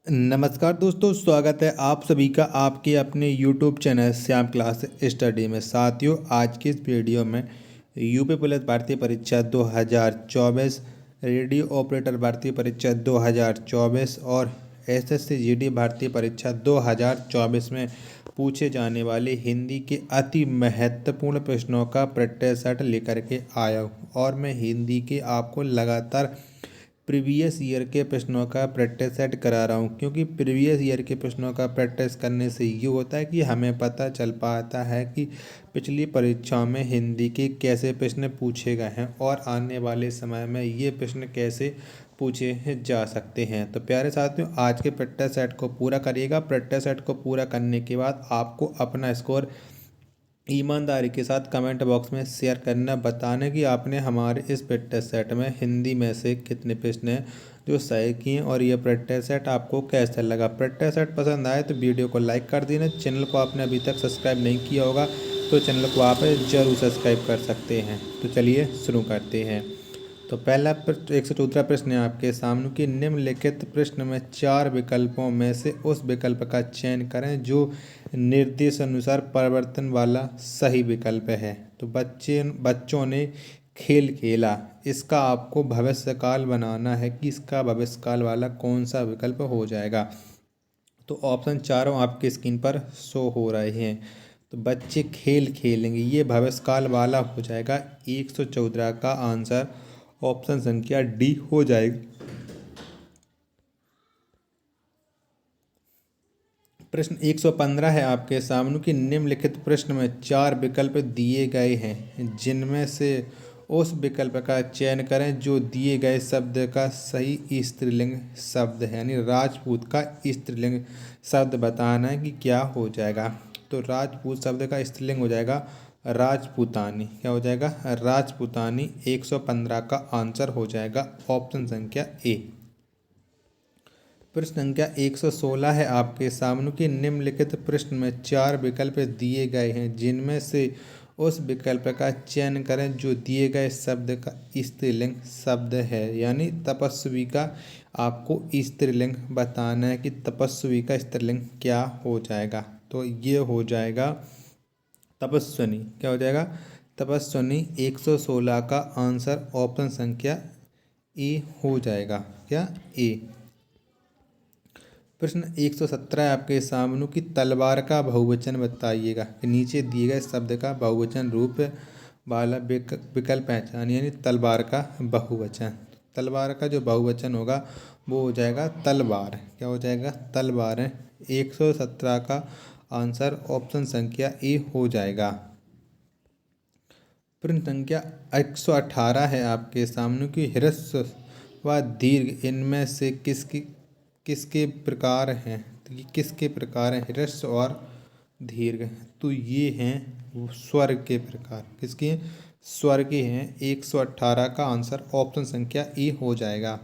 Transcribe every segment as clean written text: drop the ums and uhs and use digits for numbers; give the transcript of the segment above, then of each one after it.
नमस्कार दोस्तों, स्वागत है आप सभी का आपके अपने YouTube channel Shyam class study में। साथियों, आज की इस वीडियो में यूपी पुलिस भर्ती परीक्षा 2024, रेडियो ऑपरेटर भर्ती परीक्षा 2024 और एसएससी जीडी भर्ती परीक्षा 2024 में पूछे जाने वाले हिंदी के अति महत्वपूर्ण प्रश्नों का प्रैक्टिस सेट लेकर के आया हूँ। और मैं हिंदी के आपको लगातार प्रीवियस ईयर के प्रश्नों का प्रैक्टिस सेट करा रहा हूँ, क्योंकि प्रीवियस ईयर के प्रश्नों का प्रैक्टिस करने से ये होता है कि हमें पता चल पाता है कि पिछली परीक्षाओं में हिंदी के कैसे प्रश्न पूछे गए हैं और आने वाले समय में ये प्रश्न कैसे पूछे जा सकते हैं। तो प्यारे साथियों, आज के प्रैक्टिस सेट को पूरा करिएगा। प्रैक्टिस सेट को पूरा करने के बाद आपको अपना स्कोर ईमानदारी के साथ कमेंट बॉक्स में शेयर करना, बताने कि आपने हमारे इस प्रैक्टिस सेट में हिंदी में से कितने प्रश्न हैं जो सही किए और ये प्रैक्टिस सेट आपको कैसा लगा। प्रैक्टिस सेट पसंद आए तो वीडियो को लाइक कर देना। चैनल को आपने अभी तक सब्सक्राइब नहीं किया होगा तो चैनल को आप जरूर सब्सक्राइब कर सकते हैं। तो चलिए शुरू करते हैं। तो पहला 114 प्रश्न है आपके सामने कि निम्नलिखित प्रश्न में 4 विकल्पों में से उस विकल्प का चयन करें जो निर्देशानुसार परिवर्तन वाला सही विकल्प है। तो बच्चों ने खेल खेला, इसका आपको भविष्यकाल बनाना है कि इसका भविष्यकाल वाला कौन सा विकल्प हो जाएगा। तो ऑप्शन चारों आपके स्क्रीन पर शो हो रहे हैं। तो बच्चे खेल खेलेंगे, ये भविष्यकाल वाला हो जाएगा। 114 का आंसर ऑप्शन संख्या डी हो जाएगा। प्रश्न 115 है आपके सामने कि निम्नलिखित प्रश्न में 4 विकल्प दिए गए हैं, जिनमें से उस विकल्प का चयन करें जो दिए गए शब्द का सही स्त्रीलिंग शब्द है। यानी राजपूत का स्त्रीलिंग शब्द बताना है कि क्या हो जाएगा। तो राजपूत शब्द का स्त्रीलिंग हो जाएगा राजपूतानी। क्या हो जाएगा? राजपूतानी। 115 का आंसर हो जाएगा ऑप्शन संख्या ए। प्रश्न संख्या 116 है आपके सामने कि निम्नलिखित प्रश्न में 4 विकल्प दिए गए हैं, जिनमें से उस विकल्प का चयन करें जो दिए गए शब्द का स्त्रीलिंग शब्द है। यानी तपस्वी का आपको स्त्रीलिंग बताना है कि तपस्वी का स्त्रीलिंग क्या हो जाएगा। तो ये हो जाएगा तपस्विनी। क्या हो जाएगा? तपस्विनी। 116 का आंसर ऑप्शन संख्या ए हो जाएगा। क्या? ए। प्रश्न 117 है आपके सामने कि तलवार का बहुवचन बताइएगा। कि नीचे दिए गए शब्द का बहुवचन रूप वाला विकल्प पहचानिए। यानी तलवार का बहुवचन। तलवार का जो बहुवचन होगा वो हो जाएगा तलवार। क्या हो जाएगा? तलवार। 117 का आंसर ऑप्शन संख्या ए हो जाएगा। प्रश्न संख्या 118 है आपके सामने कि ह्रस्व व दीर्घ इनमें से किसके प्रकार हैं। तो ये किसके प्रकार हैं? ह्रस्व और दीर्घ। तो ये हैं स्वर के प्रकार। किसके हैं? स्वर के हैं। 118 का आंसर ऑप्शन संख्या ए हो जाएगा।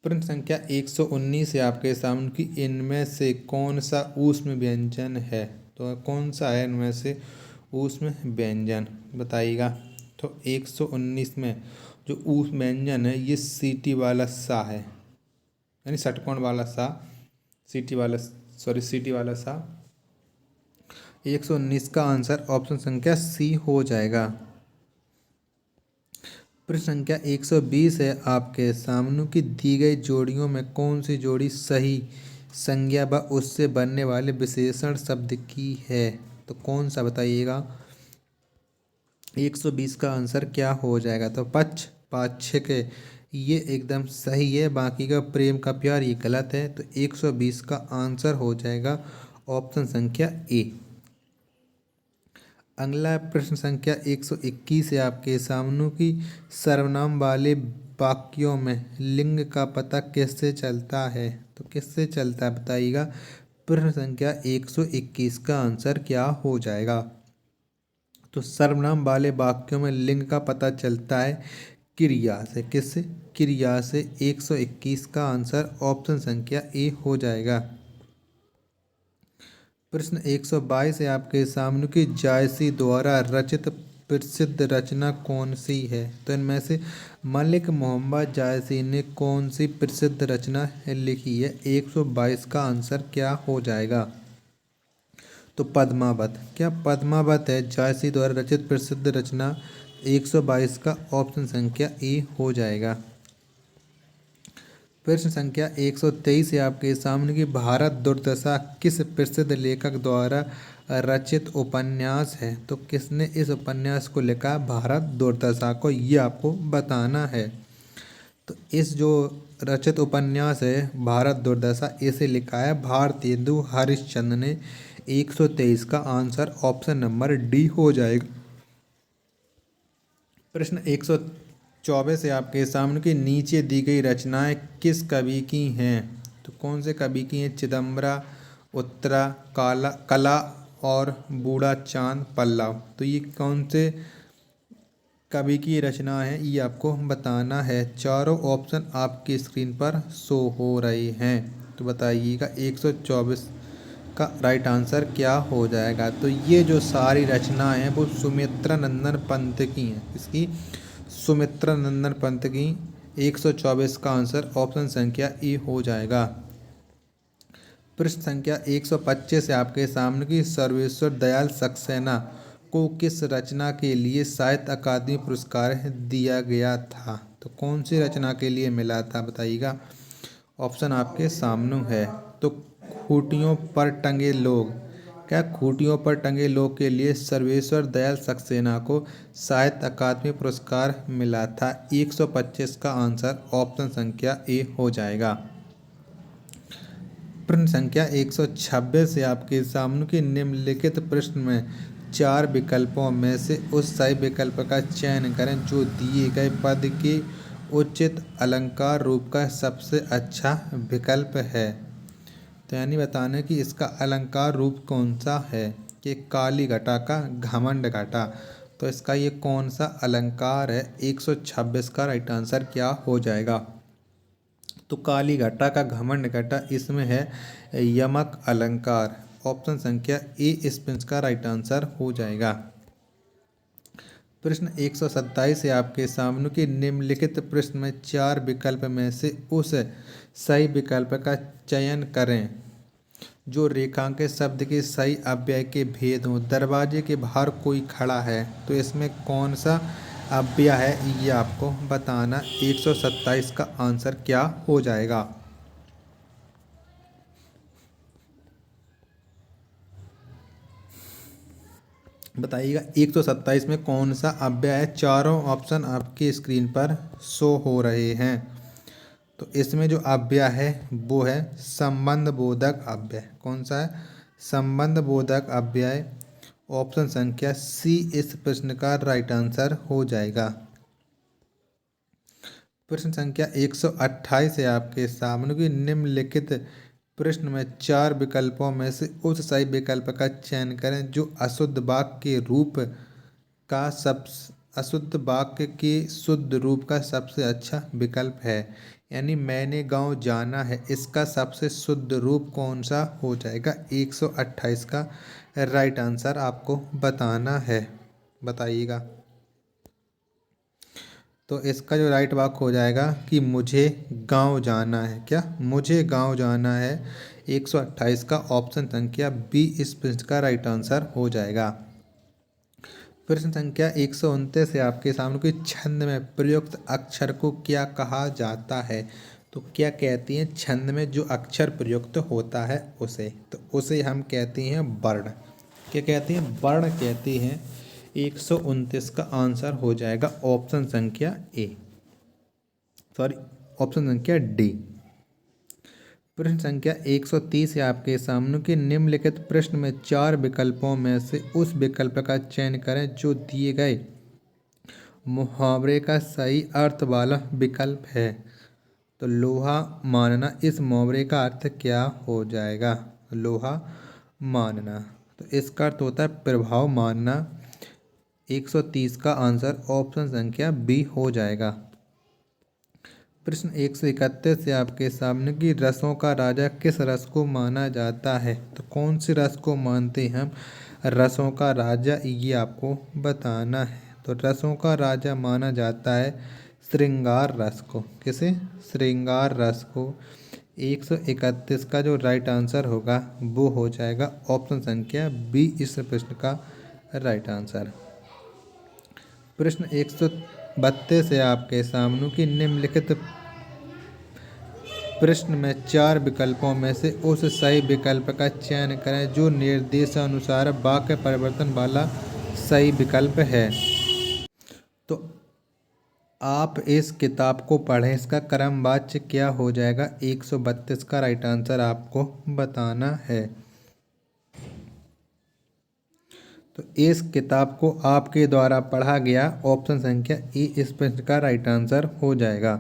प्रश्न संख्या 119 है आपके सामने कि इनमें से कौन सा ऊष्म व्यंजन है। तो कौन सा है इनमें से ऊष्म व्यंजन बताइएगा। तो 119 में जो ऊष्म व्यंजन है ये सीटी वाला सा है। यानी षटकोण वाला सा। सीटी वाला सा। 119 का आंसर ऑप्शन संख्या सी हो जाएगा। प्रश्न संख्या 120 है आपके सामने कि दी गई जोड़ियों में कौन सी जोड़ी सही संज्ञा व उससे बनने वाले विशेषण शब्द की है। तो कौन सा बताइएगा। 120 का आंसर क्या हो जाएगा। तो पक्ष पाक्षिक है, ये एकदम सही है। बाकी का प्रेम का प्यार ये गलत है। तो 120 का आंसर हो जाएगा ऑप्शन संख्या ए। अगला प्रश्न संख्या 121 है आपके सामने कि सर्वनाम वाले वाक्यों में लिंग का पता किससे चलता है। तो किससे चलता है बताइएगा। प्रश्न संख्या 121 का आंसर क्या हो जाएगा। तो सर्वनाम वाले वाक्यों में लिंग का पता चलता है क्रिया से। किससे? क्रिया से। 121 का आंसर ऑप्शन संख्या ए हो जाएगा। प्रश्न 122 है आपके सामने कि जायसी द्वारा रचित प्रसिद्ध रचना कौन सी है? तो इनमें से मलिक मोहम्मद जायसी ने कौन सी प्रसिद्ध रचना लिखी है? 122 का आंसर क्या हो जाएगा? तो पद्मावत। क्या पद्मावत है जायसी द्वारा रचित प्रसिद्ध रचना? 122 का ऑप्शन संख्या ए हो जाएगा। प्रश्न संख्या 123 है आपके सामने की भारत दुर्दशा किस प्रसिद्ध लेखक द्वारा रचित उपन्यास है? तो किसने इस उपन्यास को लिखा भारत दुर्दशा को, ये आपको बताना है। तो इस जो रचित उपन्यास है भारत दुर्दशा, इसे लिखा है भारतेंदु हरिश्चंद्र ने। 123 का आंसर ऑप्शन नंबर डी हो जाएगा। प्रश्न 124 है आपके सामने की नीचे दी गई रचनाएं किस कवि की हैं? तो कौन से कवि की हैं? चिदम्बरा, उत्तरा, कला और बूढ़ा चांद पल्लव। तो ये कौन से कवि की रचना है, ये आपको बताना है। चारों ऑप्शन आपकी स्क्रीन पर शो हो रहे हैं, तो बताइएगा 124 का राइट आंसर क्या हो जाएगा। तो ये जो सारी रचनाएं हैं वो सुमित्रा नंदन पंत की हैं। इसकी सुमित्रा नंदन पंत की। 124 का आंसर ऑप्शन संख्या ई हो जाएगा। प्रश्न संख्या 125 है आपके सामने की सर्वेश्वर दयाल सक्सेना को किस रचना के लिए साहित्य अकादमी पुरस्कार दिया गया था? तो कौन सी रचना के लिए मिला था बताइएगा। ऑप्शन आपके सामने है। तो खूंटियों पर टंगे लोग। क्या खूंटियों पर टंगे लोग के लिए सर्वेश्वर दयाल सक्सेना को साहित्य अकादमी पुरस्कार मिला था? 125 का आंसर ऑप्शन संख्या ए हो जाएगा। प्रश्न संख्या 126 है आपके सामने की निम्नलिखित प्रश्न में 4 विकल्पों में से उस सही विकल्प का चयन करें जो दिए गए पद के उचित अलंकार रूप का सबसे अच्छा विकल्प है। तो यानी बताने कि इसका अलंकार रूप कौन सा है, कि काली घटा का घमंड घटा। तो इसका ये कौन सा अलंकार है? 126 का राइट आंसर क्या हो जाएगा? तो काली घटा का घमंड घटा, इसमें है यमक अलंकार। ऑप्शन संख्या ए इसका राइट आंसर हो जाएगा। प्रश्न 127 है आपके सामने कि निम्नलिखित प्रश्न में 4 विकल्प में से उस सही विकल्प का चयन करें जो रेखांकित शब्द के सही अव्यय के भेद हों। दरवाजे के बाहर कोई खड़ा है, तो इसमें कौन सा अव्यय है ये आपको बताना। 127 का आंसर क्या हो जाएगा? बताइएगा 127 में कौन सा अव्यय है। चारों ऑप्शन आपकी स्क्रीन पर शो हो रहे हैं। तो इसमें जो अव्यय है वो है संबंध बोधक अव्यय। कौन सा है? संबंध बोधक अव्यय। ऑप्शन संख्या सी इस प्रश्न का राइट आंसर हो जाएगा। प्रश्न संख्या 128 है आपके सामने की निम्नलिखित प्रश्न में 4 विकल्पों में से उस सही विकल्प का चयन करें जो अशुद्ध वाक्य के रूप का अशुद्ध वाक्य के शुद्ध रूप का सबसे अच्छा विकल्प है। यानी मैंने गांव जाना है, इसका सबसे शुद्ध रूप कौन सा हो जाएगा? 128 का राइट आंसर आपको बताना है, बताइएगा। तो इसका जो राइट वाक्य हो जाएगा कि मुझे गांव जाना है। क्या? मुझे गांव जाना है। 128 का ऑप्शन संख्या बी इस प्रश्न का राइट आंसर हो जाएगा। प्रश्न संख्या 129 है आपके सामने कि छंद में प्रयुक्त अक्षर को क्या कहा जाता है? तो क्या कहती हैं छंद में जो अक्षर प्रयुक्त होता है उसे? तो उसे हम कहते हैं वर्ण। क्या कहते हैं? वर्ण कहते हैं। 129 का आंसर हो जाएगा ऑप्शन संख्या ए, सॉरी ऑप्शन संख्या डी। प्रश्न संख्या 130 है आपके सामने कि निम्नलिखित प्रश्न में 4 विकल्पों में से उस विकल्प का चयन करें जो दिए गए मुहावरे का सही अर्थ वाला विकल्प है। तो लोहा मानना, इस मुहावरे का अर्थ क्या हो जाएगा? लोहा मानना, तो इसका अर्थ होता है प्रभाव मानना। 130 का आंसर ऑप्शन संख्या बी हो जाएगा। प्रश्न 131 से आपके सामने कि रसों का राजा किस रस को माना जाता है? तो कौन सी रस को मानते हैं हम रसों का राजा, ये आपको बताना है। तो रसों का राजा माना जाता है श्रृंगार रस को। किसे? श्रृंगार रस को। 131 का जो राइट आंसर होगा वो हो जाएगा ऑप्शन संख्या बी इस प्रश्न का राइट आंसर। प्रश्न 132 है आपके सामने कि निम्नलिखित प्रश्न में 4 विकल्पों में से उस सही विकल्प का चयन करें जो निर्देशानुसार वाक्य परिवर्तन वाला सही विकल्प है। तो आप इस किताब को पढ़ें, इसका क्रम वाच्य क्या हो जाएगा? 132 का राइट आंसर आपको बताना है। तो इस किताब को आपके द्वारा पढ़ा गया ऑप्शन संख्या ए इस प्रश्न का राइट आंसर हो जाएगा।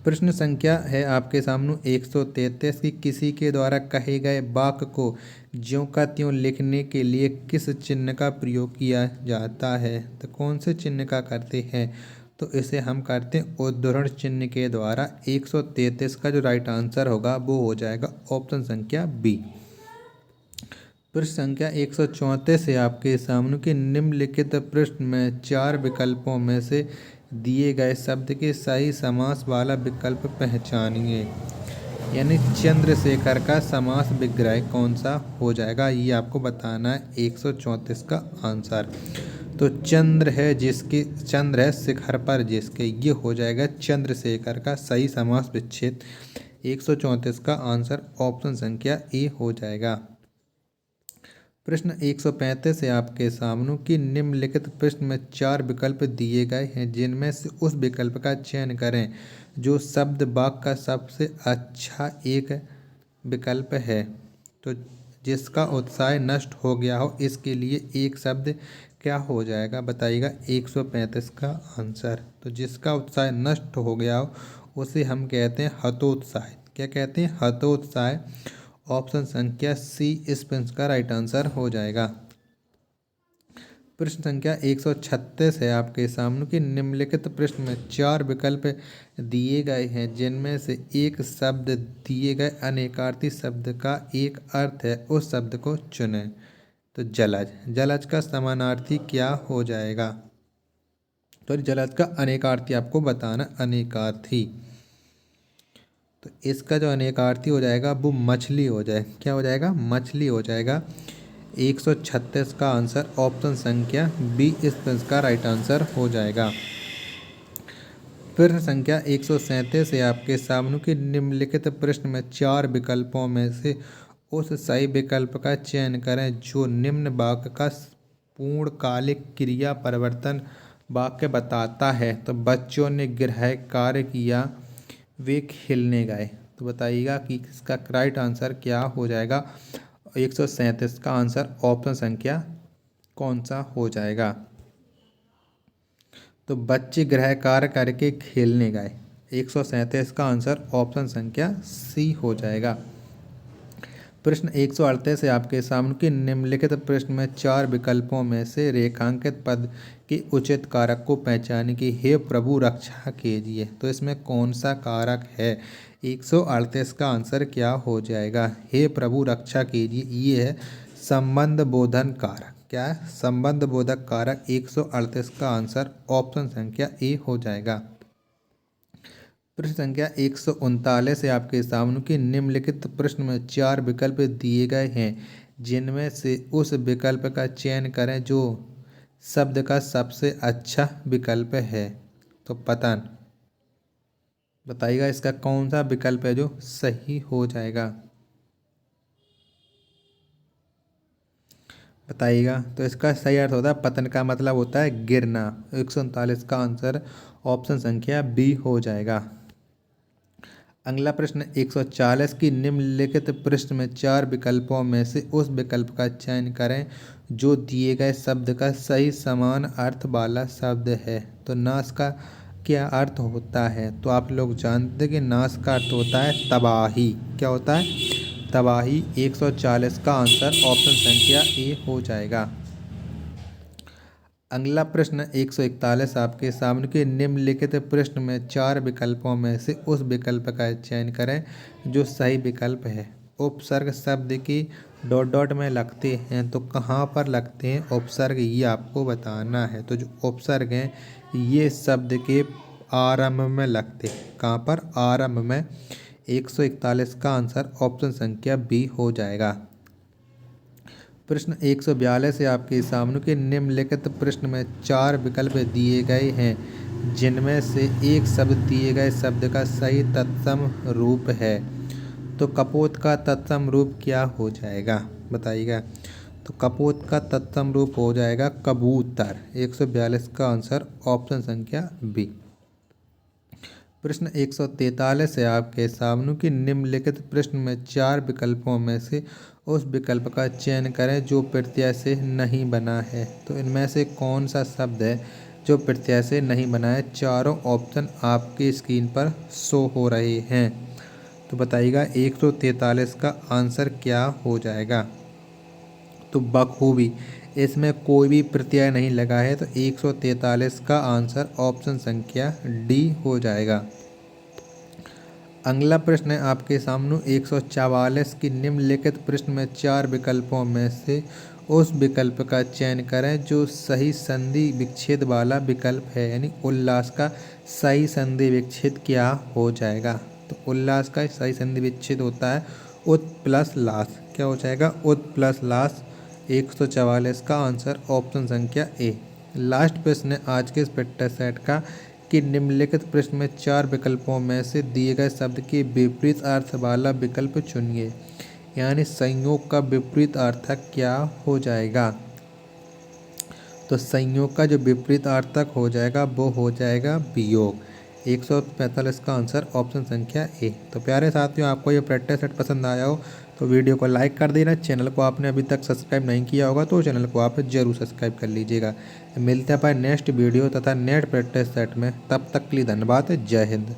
प्रश्न संख्या है आपके सामने 133 की किसी के द्वारा कहे गए वाक्य को ज्यों का त्यों लिखने के लिए किस चिन्ह का प्रयोग किया जाता है? तो कौन से चिन्ह का करते हैं? तो इसे हम करते हैं उद्धरण चिन्ह के द्वारा। 133 का जो राइट आंसर होगा वो हो जाएगा ऑप्शन संख्या बी। प्रश्न संख्या 134 है आपके सामने कि निम्नलिखित प्रश्न में 4 विकल्पों में से दिए गए शब्द के सही समास वाला विकल्प पहचानिए। यानी चंद्रशेखर का समास विग्रह कौन सा हो जाएगा, ये आपको बताना है 134 का आंसर। तो चंद्र है शिखर पर जिसके, ये हो जाएगा चंद्रशेखर का सही समास विच्छेद। 134 का आंसर ऑप्शन संख्या ए हो जाएगा। प्रश्न 135 है आपके सामने कि निम्नलिखित प्रश्न में 4 विकल्प दिए गए हैं जिनमें से उस विकल्प का चयन करें जो शब्द वाक्य का सबसे अच्छा एक विकल्प है। तो जिसका उत्साह नष्ट हो गया हो इसके लिए एक शब्द क्या हो जाएगा बताइएगा? 135 का आंसर। तो जिसका उत्साह नष्ट हो गया हो उसे हम कहते हैं हतोत्साहित। क्या कहते हैं? हतोत्साहित। ऑप्शन संख्या सी इस प्रश्न का राइट आंसर हो जाएगा। प्रश्न संख्या 136 है आपके सामने कि निम्नलिखित प्रश्न में 4 विकल्प दिए गए हैं जिनमें से एक शब्द दिए गए अनेकार्थी शब्द का एक अर्थ है, उस शब्द को चुनें। तो जलज का समानार्थी क्या हो जाएगा? तो जलज का अनेकार्थी आपको बताना, अनेकार्थी। तो इसका जो अनेकार्थी हो जाएगा वो मछली हो जाए। क्या हो जाएगा? मछली हो जाएगा। 136 का आंसर ऑप्शन संख्या बी इस प्रश्न का राइट आंसर हो जाएगा। प्रश्न संख्या 137 है आपके सामने कि निम्नलिखित प्रश्न में 4 विकल्पों में से उस सही विकल्प का चयन करें जो निम्न वाक्य का पूर्णकालिक क्रिया परिवर्तन वाक्य बताता है। तो बच्चों ने गृह कार्य किया, वे खेलने गए। तो बताइएगा कि इसका राइट आंसर क्या हो जाएगा? 137 का आंसर ऑप्शन संख्या कौन सा हो जाएगा? तो बच्चे गृह कार्य करके खेलने गए। 137 का आंसर ऑप्शन संख्या सी हो जाएगा। प्रश्न 138 है आपके सामने कि निम्नलिखित प्रश्न में 4 विकल्पों में से रेखांकित पद के उचित कारक को पहचाने की हे प्रभु रक्षा कीजिए। तो इसमें कौन सा कारक है? 138 का आंसर क्या हो जाएगा? हे प्रभु रक्षा कीजिए, ये है संबंध बोधन कारक। क्या है? संबंध बोधक कारक। 138 का आंसर ऑप्शन संख्या ए हो जाएगा। प्रश्न संख्या 139 है आपके सामने कि निम्नलिखित प्रश्न में 4 विकल्प दिए गए हैं जिनमें से उस विकल्प का चयन करें जो शब्द का सबसे अच्छा विकल्प है। तो पतन। बताइएगा इसका कौन सा विकल्प है जो सही हो जाएगा? बताइएगा। तो इसका सही अर्थ होता है पतन का मतलब होता है गिरना। 139 का आंसर ऑप्शन संख्या बी हो जाएगा। अगला प्रश्न 140 की निम्नलिखित प्रश्न में 4 विकल्पों में से उस विकल्प का चयन करें जो दिए गए शब्द का सही समान अर्थ वाला शब्द है। तो नाश का क्या अर्थ होता है? तो आप लोग जानते हैं कि नाश का अर्थ होता है तबाही। क्या होता है? तबाही। 140 का आंसर ऑप्शन संख्या ए हो जाएगा। अगला प्रश्न 141 आपके सामने के निम्नलिखित प्रश्न में 4 विकल्पों में से उस विकल्प का चयन करें जो सही विकल्प है। उपसर्ग शब्द की डॉट डॉट में लगते हैं तो कहाँ पर लगते हैं उपसर्ग, ये आपको बताना है। तो जो उपसर्ग हैं ये शब्द के आरंभ में लगते हैं। कहाँ पर? आरंभ में। 141 का आंसर ऑप्शन संख्या बी हो जाएगा। प्रश्न 142 से आपके सामने के निम्नलिखित प्रश्न में 4 विकल्प दिए गए हैं जिनमें से एक शब्द दिए गए शब्द का सही तत्सम रूप है। तो कपोत का तत्सम रूप क्या हो जाएगा बताइएगा। तो कपोत का तत्सम रूप हो जाएगा कबूतर। 142 का आंसर ऑप्शन संख्या बी। प्रश्न 143 है आपके सामने कि निम्नलिखित प्रश्न में 4 विकल्पों में से उस विकल्प का चयन करें जो प्रत्यय से नहीं बना है। तो इनमें से कौन सा शब्द है जो प्रत्यय से नहीं बना है? चारों ऑप्शन आपकी स्क्रीन पर शो हो रहे हैं। तो बताइएगा 143 का आंसर क्या हो जाएगा। तो बखूबी, इसमें कोई भी प्रत्यय नहीं लगा है तो 143 का आंसर ऑप्शन संख्या डी हो जाएगा। अगला प्रश्न है आपके सामने 144 की निम्नलिखित प्रश्न में 4 विकल्पों में से उस विकल्प का चयन करें जो सही संधि विच्छेद वाला विकल्प है। यानी उल्लास का सही संधि विच्छेद क्या हो जाएगा। तो उल्लास का सही संधि विच्छेद होता है उत प्लस लास। क्या हो जाएगा? उत प्लस लास। 144 का आंसर ऑप्शन संख्या ए। लास्ट प्रश्न है आज के इस प्रैक्टिस सेट का कि निम्नलिखित प्रश्न में 4 विकल्पों में से दिए गए शब्द के विपरीत अर्थ वाला विकल्प चुनिए। यानी संयोग का विपरीत अर्थक क्या हो जाएगा। तो संयोग का जो विपरीत अर्थक हो जाएगा वो हो जाएगा वियोग। 145 का आंसर ऑप्शन संख्या ए। तो प्यारे साथियों, आपको ये प्रैक्टिस सेट पसंद आया हो तो वीडियो को लाइक कर देना। चैनल को आपने अभी तक सब्सक्राइब नहीं किया होगा तो चैनल को आप जरूर सब्सक्राइब कर लीजिएगा। मिलते हैं नेक्स्ट वीडियो तथा नेक्स्ट प्रैक्टिस सेट में। तब तक के लिए धन्यवाद। जय हिंद।